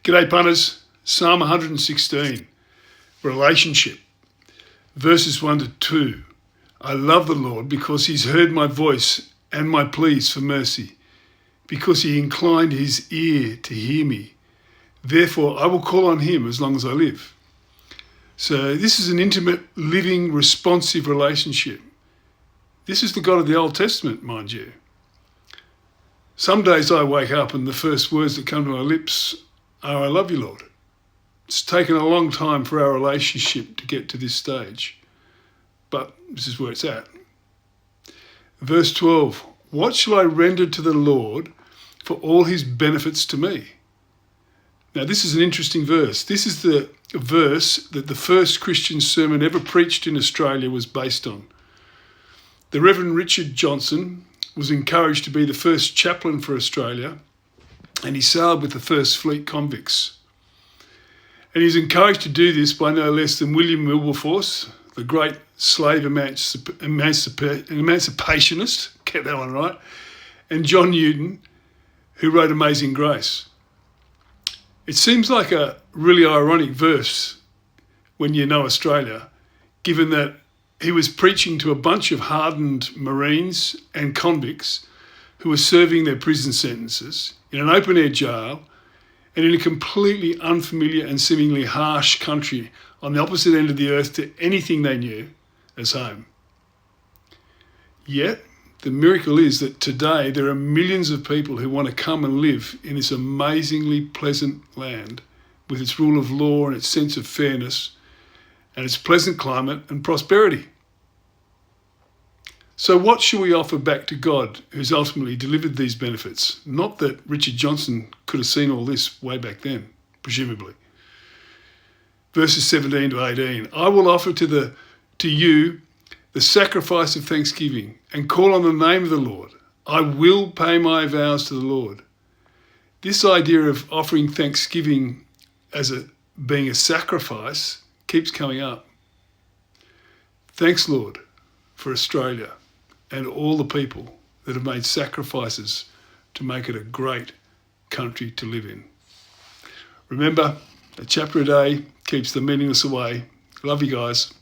G'day punters, Psalm 116, relationship, verses 1 to 2. I love the Lord because he's heard my voice and my pleas for mercy, because he inclined his ear to hear me. Therefore, I will call on him as long as I live. So this is an intimate, living, responsive relationship. This is the God of the Old Testament, mind you. Some days I wake up and the first words that come to my lips are, I love you, Lord. It's taken a long time for our relationship to get to this stage, but this is where it's at. Verse 12, what shall I render to the Lord for all his benefits to me? Now, this is an interesting verse. This is the verse that the first Christian sermon ever preached in Australia was based on. The Reverend Richard Johnson was encouraged to be the first chaplain for Australia, and he sailed with the first fleet convicts. And he's encouraged to do this by no less than William Wilberforce, the great slave emancipationist, get that one right, and John Newton, who wrote Amazing Grace. It seems like a really ironic verse when you know Australia, given that he was preaching to a bunch of hardened Marines and convicts who were serving their prison sentences in an open-air jail and in a completely unfamiliar and seemingly harsh country on the opposite end of the earth to anything they knew as home. Yet, the miracle is that today there are millions of people who want to come and live in this amazingly pleasant land with its rule of law and its sense of fairness and its pleasant climate and prosperity. So what shall we offer back to God who's ultimately delivered these benefits? Not that Richard Johnson could have seen all this way back then, presumably. Verses 17 to 18, I will offer to you the sacrifice of thanksgiving and call on the name of the Lord. I will pay my vows to the Lord. This idea of offering thanksgiving as being a sacrifice keeps coming up. Thanks, Lord, for Australia and all the people that have made sacrifices to make it a great country to live in. Remember, a chapter a day keeps the meaningless away. Love you guys.